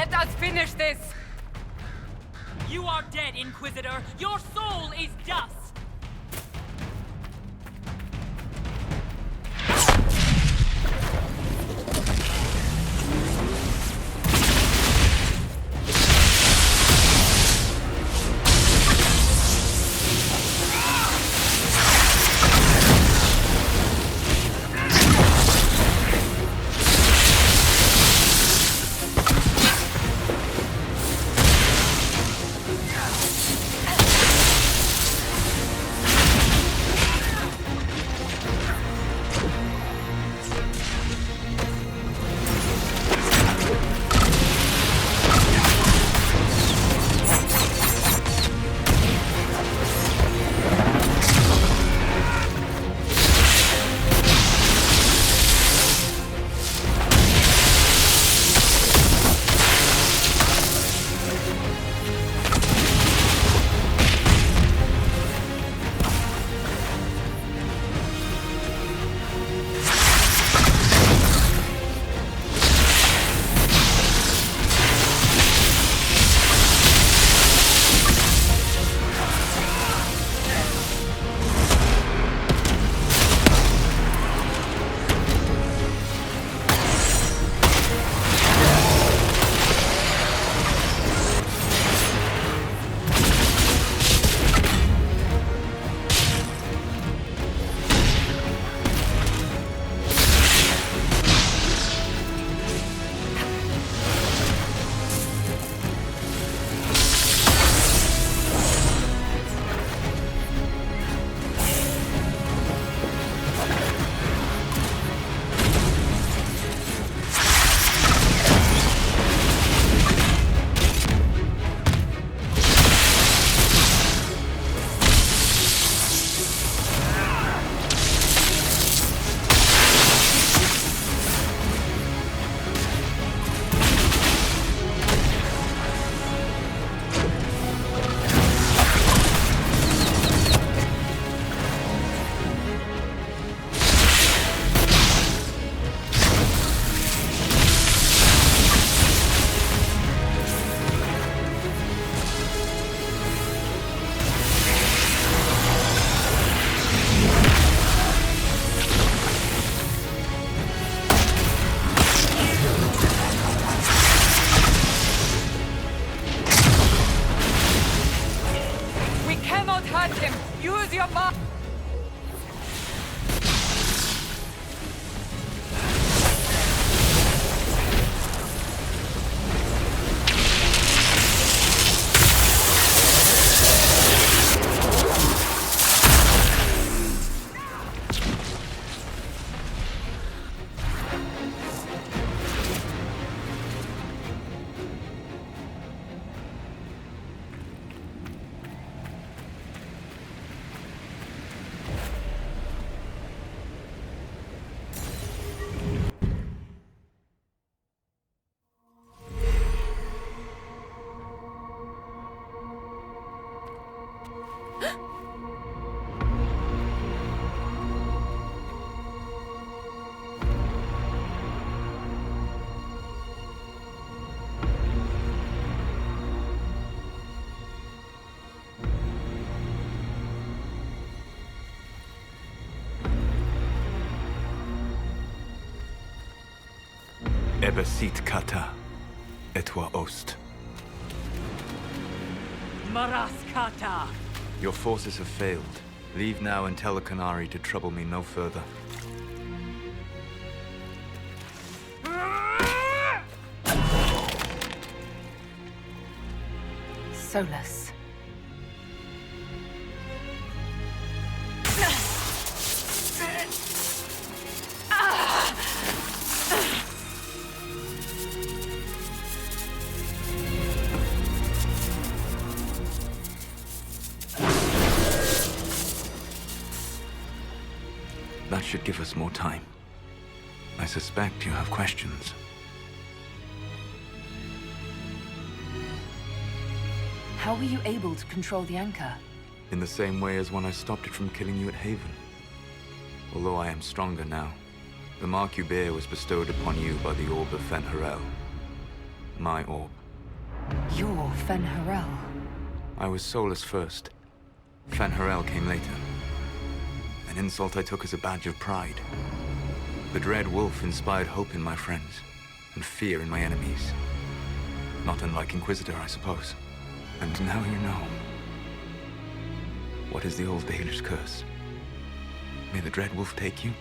Let us finish this! You are dead, Inquisitor! Your soul is dust! Use your mark! Ebesit kata, etwa ost. Maraskata! Your forces have failed. Leave now and tell the Canary to trouble me no further. Solus. That should give us more time. I suspect you have questions. How were you able to control the anchor? In the same way as when I stopped it from killing you at Haven. Although I am stronger now, the mark you bear was bestowed upon you by the Orb of Fen'Harel. My orb. You're Fen'Harel. I was soulless first. Fen'Harel came later. An insult I took as a badge of pride. The Dread Wolf inspired hope in my friends, and fear in my enemies. Not unlike Inquisitor, I suppose. And now you know. What is the old Baelish curse? May the Dread Wolf take you?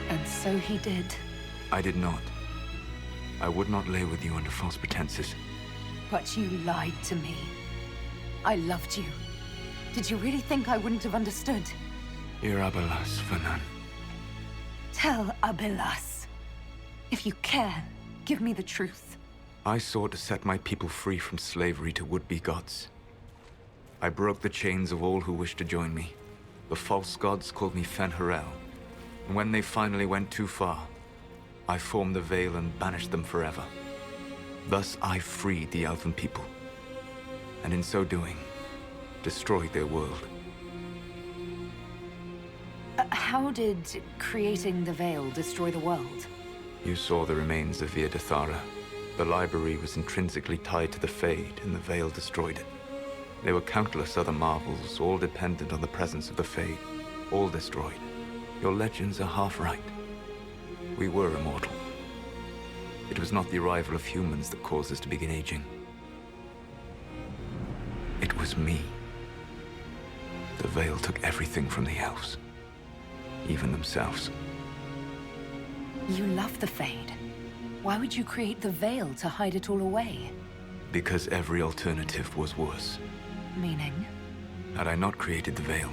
And so he did. I did not. I would not lay with you under false pretenses. But you lied to me. I loved you. Did you really think I wouldn't have understood? Ir Abelas, Fanan. Tell Abelas. If you care, give me the truth. I sought to set my people free from slavery to would-be gods. I broke the chains of all who wished to join me. The false gods called me Fen'Harel. And when they finally went too far, I formed the Veil and banished them forever. Thus I freed the Elven people. And in so doing, destroyed their world. How did creating the Veil destroy the world? You saw the remains of Vir Dethara. The library was intrinsically tied to the Fade, and the Veil destroyed it. There were countless other marvels, all dependent on the presence of the Fade, all destroyed. Your legends are half right. We were immortal. It was not the arrival of humans that caused us to begin aging. It was me. The Veil took everything from the elves. Even themselves. You love the Fade. Why would you create the Veil to hide it all away? Because every alternative was worse. Meaning? Had I not created the Veil,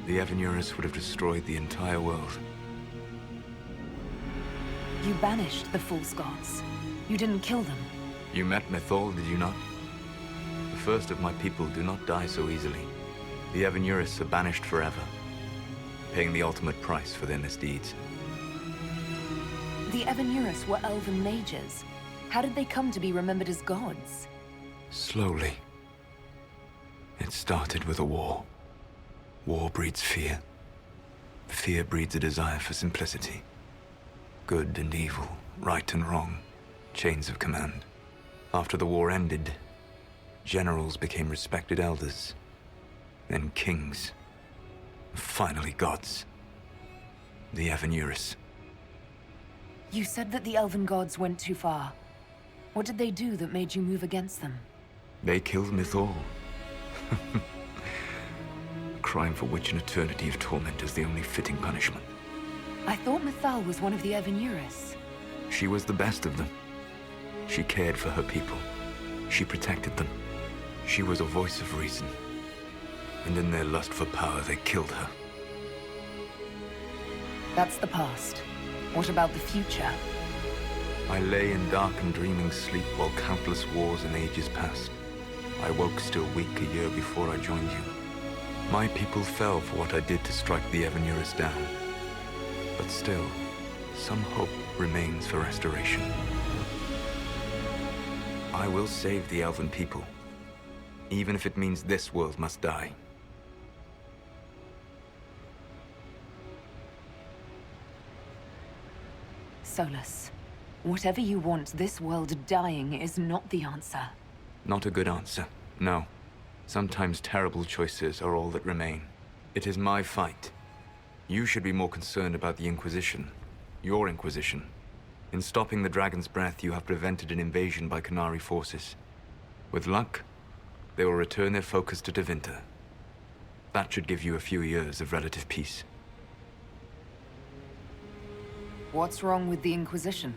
the Evanurus would have destroyed the entire world. You banished the false gods. You didn't kill them. You met Mythal, did you not? The first of my people do not die so easily. The Evanurus are banished forever, paying the ultimate price for their misdeeds. The Evanurus were elven mages. How did they come to be remembered as gods? Slowly. It started with a war. War breeds fear. Fear breeds a desire for simplicity. Good and evil, right and wrong, chains of command. After the war ended, generals became respected elders, then kings, and finally gods. The Evanurus. You said that the elven gods went too far. What did they do that made you move against them? They killed Mythal. A crime for which an eternity of torment is the only fitting punishment. I thought Mythal was one of the Evanurus. She was the best of them. She cared for her people. She protected them. She was a voice of reason. And in their lust for power, they killed her. That's the past. What about the future? I lay in dark and dreaming sleep while countless wars and ages passed. I woke still weak a year before I joined you. My people fell for what I did to strike the Evanurus down. But still, some hope remains for restoration. I will save the Elven people, even if it means this world must die. Solus, whatever you want, this world dying is not the answer. Not a good answer, no. Sometimes terrible choices are all that remain. It is my fight. You should be more concerned about the Inquisition. Your Inquisition. In stopping the Dragon's Breath, you have prevented an invasion by Qunari forces. With luck, they will return their focus to Tevinter. That should give you a few years of relative peace. What's wrong with the Inquisition?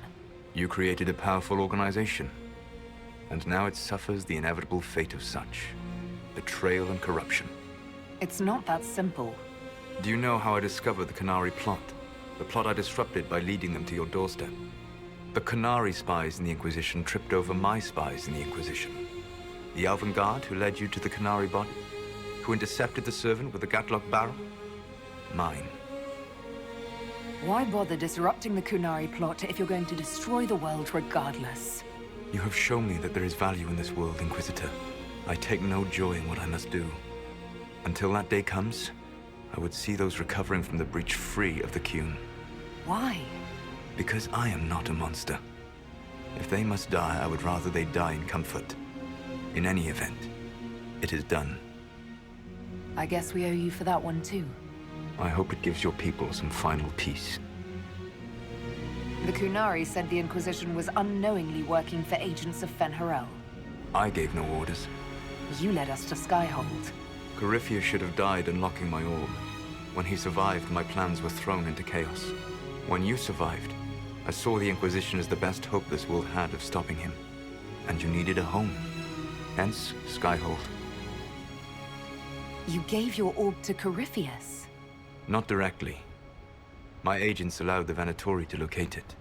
You created a powerful organization, and now it suffers the inevitable fate of such. Betrayal and corruption. It's not that simple. Do you know how I discovered the Qunari plot? The plot I disrupted by leading them to your doorstep. The Qunari spies in the Inquisition tripped over my spies in the Inquisition. The Elven Guard who led you to the Qunari body? Who intercepted the servant with the Gatlock barrel? Mine. Why bother disrupting the Qunari plot if you're going to destroy the world regardless? You have shown me that there is value in this world, Inquisitor. I take no joy in what I must do. Until that day comes, I would see those recovering from the breach free of the Qun. Why? Because I am not a monster. If they must die, I would rather they die in comfort. In any event, it is done. I guess we owe you for that one too. I hope it gives your people some final peace. The Qunari said the Inquisition was unknowingly working for agents of Fen'Harel. I gave no orders. You led us to Skyhold. Corypheus should have died unlocking my orb. When he survived, my plans were thrown into chaos. When you survived, I saw the Inquisition as the best hope this world had of stopping him. And you needed a home. Hence, Skyhold. You gave your orb to Corypheus? Not directly. My agents allowed the Venatori to locate it.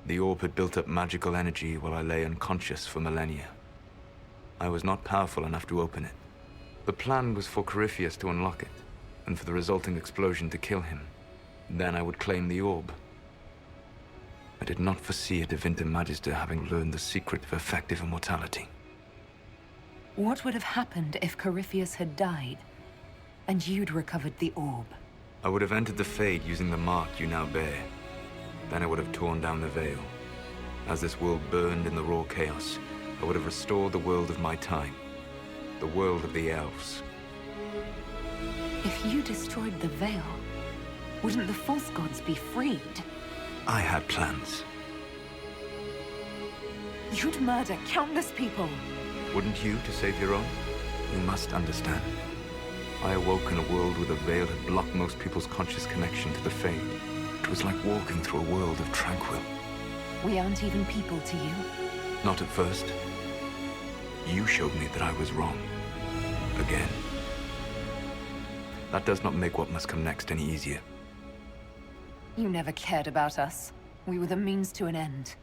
The orb had built up magical energy while I lay unconscious for millennia. I was not powerful enough to open it. The plan was for Corypheus to unlock it, and for the resulting explosion to kill him. Then I would claim the orb. I did not foresee a Divinta Magister having learned the secret of effective immortality. What would have happened if Corypheus had died, and you'd recovered the orb? I would have entered the Fade using the mark you now bear. Then I would have torn down the veil. As this world burned in the raw chaos, I would have restored the world of my time. The world of the elves. If you destroyed the veil, wouldn't the false gods be freed? I had plans. You'd murder countless people. Wouldn't you to save your own? You must understand. I awoke in a world where the veil had blocked most people's conscious connection to the Fade. It was like walking through a world of tranquil. We aren't even people to you. Not at first. You showed me that I was wrong. Again. That does not make what must come next any easier. You never cared about us. We were the means to an end.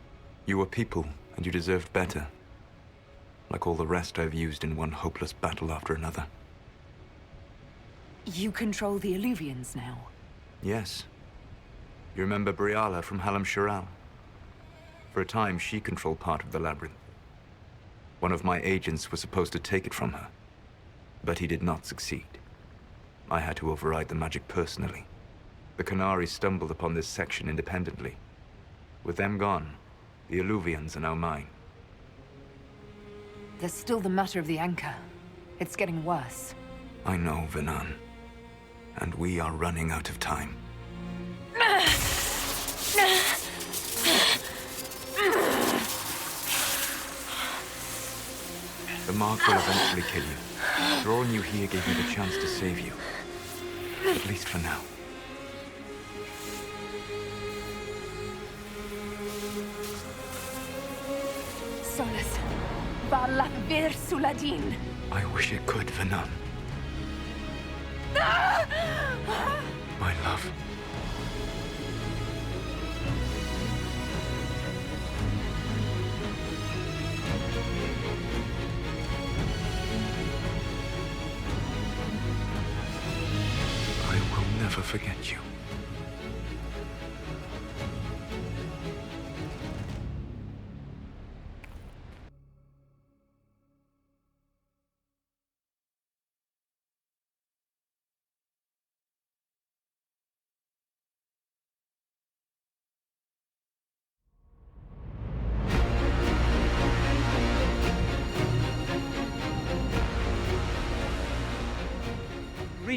You were people, and you deserved better. Like all the rest I've used in one hopeless battle after another. You control the Illuvians now. Yes. You remember Briala from Halam Shiral? For a time, she controlled part of the labyrinth. One of my agents was supposed to take it from her, but he did not succeed. I had to override the magic personally. The Qunari stumbled upon this section independently. With them gone, the Illuvians are now mine. There's still the matter of the anchor. It's getting worse. I know, Venan. And we are running out of time. The mark will eventually kill you. Drawing you here gave me the chance to save you. At least for now. Solus. Valak vir Suladin. I wish it could, Venan. My love. I will never forget you.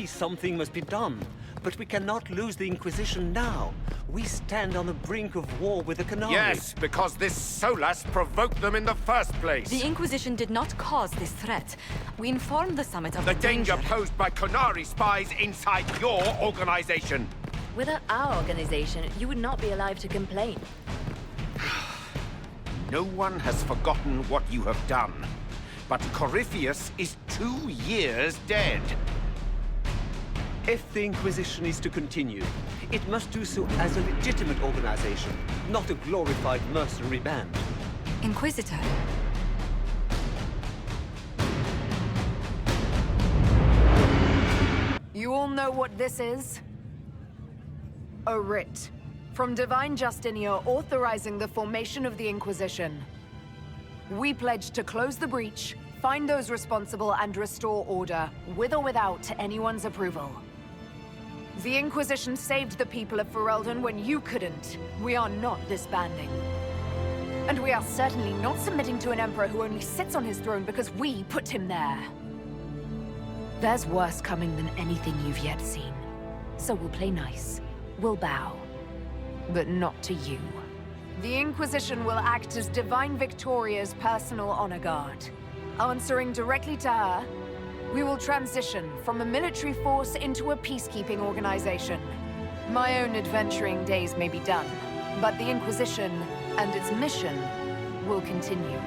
Something must be done, but we cannot lose the Inquisition now. We stand on the brink of war with the Qunari. Yes, because this Solas provoked them in the first place. The Inquisition did not cause this threat. We informed the Summit of The danger posed by Qunari spies inside your organization. Without our organization, you would not be alive to complain. No one has forgotten what you have done. But Corypheus is 2 years dead. If the Inquisition is to continue, it must do so as a legitimate organization, not a glorified mercenary band. Inquisitor. You all know what this is? A writ. From Divine Justinia authorizing the formation of the Inquisition. We pledge to close the breach, Find those responsible and restore order, with or without anyone's approval. The Inquisition saved the people of Ferelden when you couldn't. We are not disbanding. And we are certainly not submitting to an emperor who only sits on his throne because we put him there. There's worse coming than anything you've yet seen. So we'll play nice. We'll bow. But not to you. The Inquisition will act as Divine Victoria's personal honor guard. Answering directly to her, we will transition from a military force into a peacekeeping organization. My own adventuring days may be done, but the Inquisition and its mission will continue.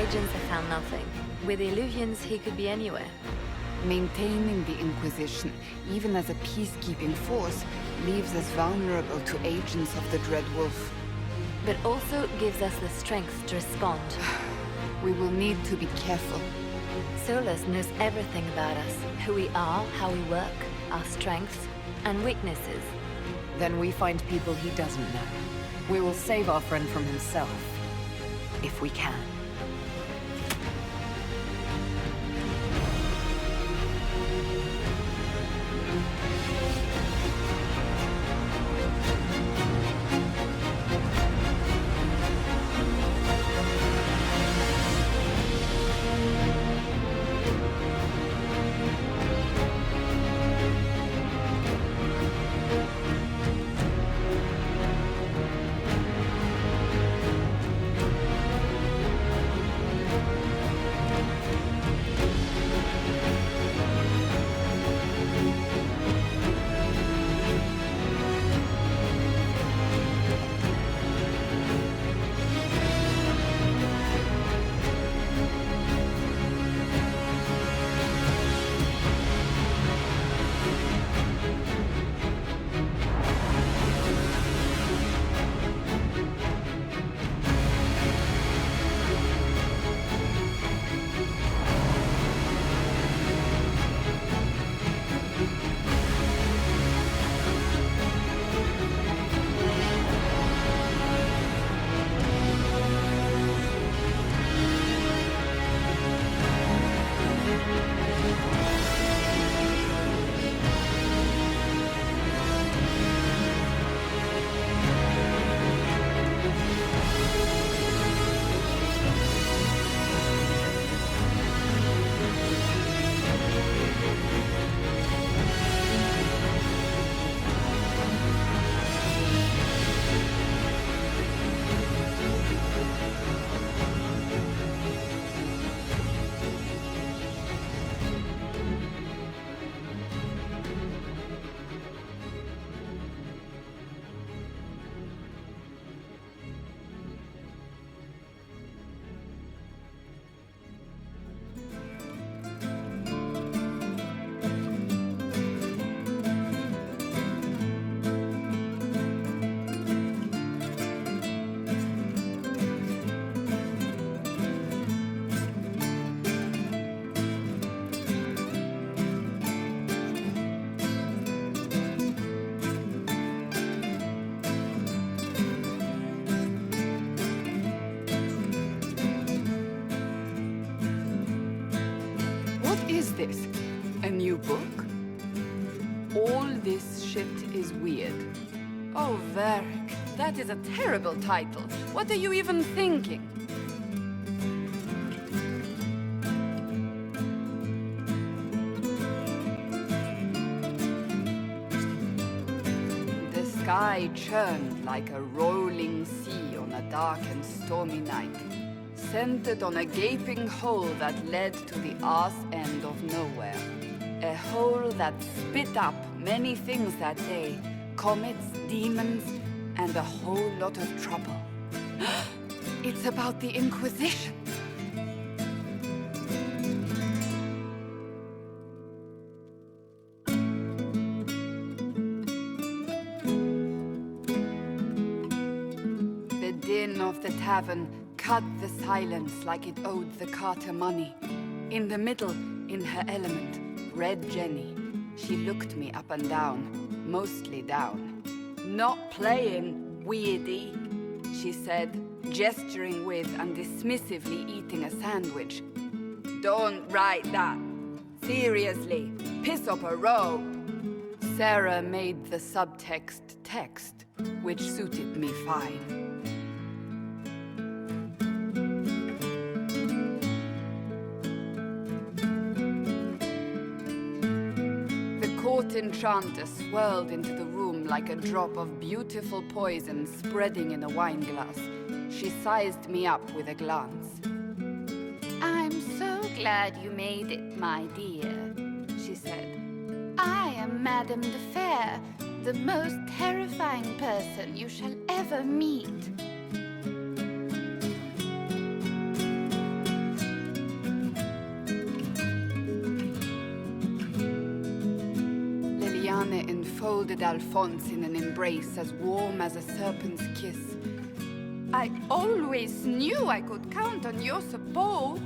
intelligence have found nothing. With illusions, he could be anywhere. Maintaining the Inquisition, even as a peacekeeping force, leaves us vulnerable to agents of the Dread Wolf. But also gives us the strength to respond. We will need to be careful. Solus knows everything about us. Who we are, how we work, our strengths and weaknesses. Then we find people he doesn't know. We will save our friend from himself. If we can. This? A new book? All this shit is weird. Oh, Varric, that is a terrible title. What are you even thinking? The sky churned like a rolling sea on a dark and stormy night. Centered on a gaping hole that led to the arse end of nowhere. A hole that spit up many things that day. Comets, demons, and a whole lot of trouble. It's about the Inquisition. The din of the tavern cut the silence like it owed the carter money. In the middle, in her element, Red Jenny. She looked me up and down, mostly down. Not playing, weirdy, she said, gesturing with and dismissively eating a sandwich. Don't write that. Seriously, piss up a robe. Sarah made the subtext text, which suited me fine. Court enchanter swirled into the room like a drop of beautiful poison spreading in a wineglass. She sized me up with a glance. I'm so glad you made it, my dear, she said. I am Madame de Fair, the most terrifying person you shall ever meet. folded Alphonse in an embrace as warm as a serpent's kiss. I always knew I could count on your support.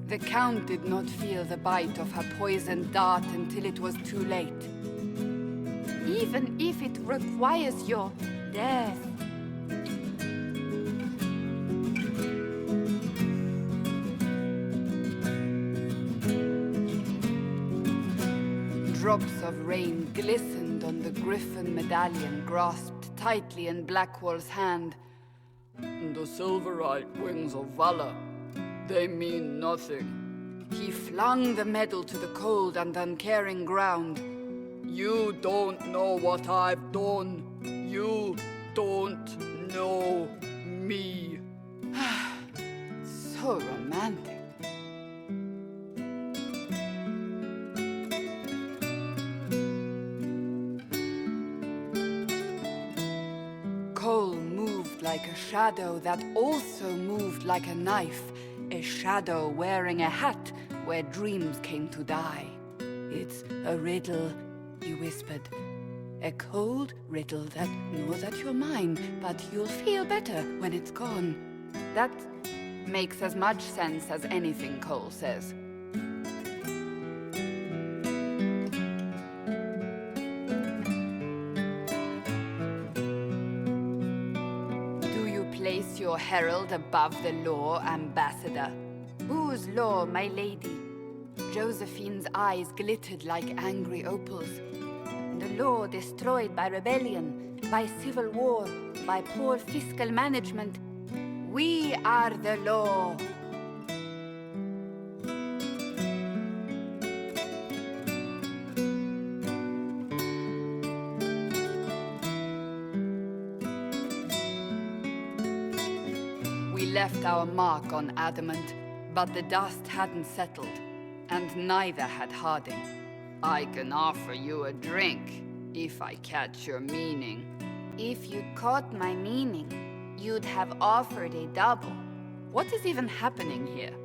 The Count did not feel the bite of her poisoned dart until it was too late. Even if it requires your death. Drops of rain glistened on the griffin medallion grasped tightly in Blackwall's hand. The silverite wings of valor, they mean nothing. He flung the medal to the cold and uncaring ground. You don't know what I've done. You don't know me. So romantic. Cole moved like a shadow that also moved like a knife. A shadow wearing a hat where dreams came to die. It's a riddle, he whispered. A cold riddle that gnaws at your mind, but you'll feel better when it's gone. That makes as much sense as anything Cole says. Place your herald above the law, Ambassador. Whose law, my lady? Josephine's eyes glittered like angry opals. The law destroyed by rebellion, by civil war, by poor fiscal management. We are the law. We left our mark on adamant, but the dust hadn't settled, and neither had Harding. I can offer you a drink, if I catch your meaning. If you caught my meaning, you'd have offered a double. What is even happening here?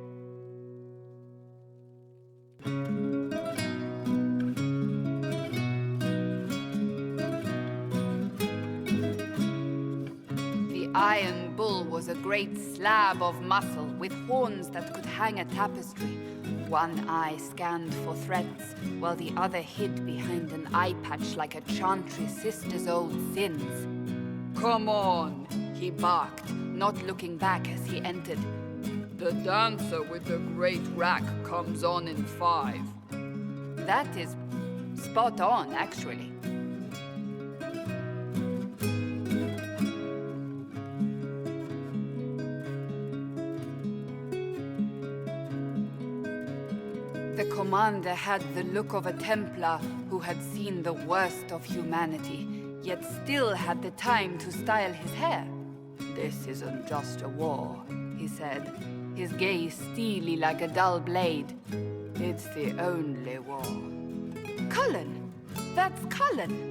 The Iron Bull was a great slab of muscle with horns that could hang a tapestry. One eye scanned for threats, while the other hid behind an eye patch like a chantry sister's old sins. Come on, he barked, not looking back as he entered. The dancer with the great rack comes on in 5. That is spot on, actually. The commander had the look of a Templar who had seen the worst of humanity, yet still had the time to style his hair. This isn't just a war, he said, his gaze steely like a dull blade. It's the only war. Cullen! That's Cullen!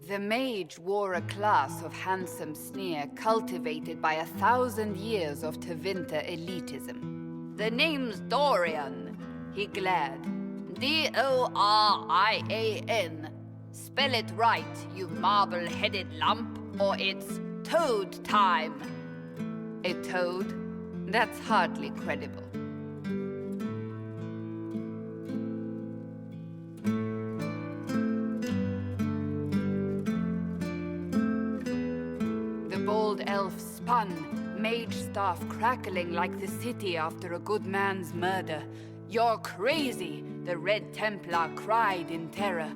The mage wore a class of handsome sneer cultivated by 1,000 years of Tevinter elitism. The name's Dorian, he glared. D-O-R-I-A-N. Spell it right, you marble-headed lump, or it's toad time. A toad? That's hardly credible. The bold elf spun, mage staff crackling like the city after a good man's murder. You're crazy, the Red Templar cried in terror.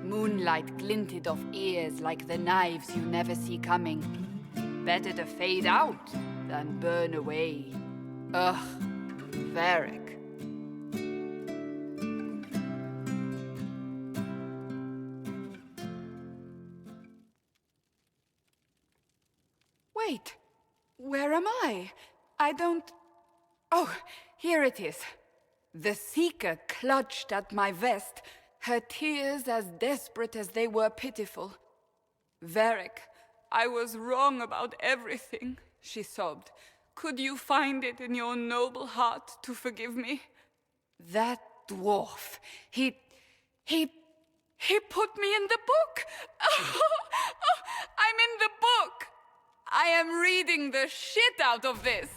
Moonlight glinted off ears like the knives you never see coming. Better to fade out than burn away. Ugh, Varric. Wait, where am I? I don't... Oh, here it is. The Seeker clutched at my vest, her tears as desperate as they were pitiful. Varric, I was wrong about everything, she sobbed. Could you find it in your noble heart to forgive me? That dwarf, he put me in the book! I'm in the book! I am reading the shit out of this!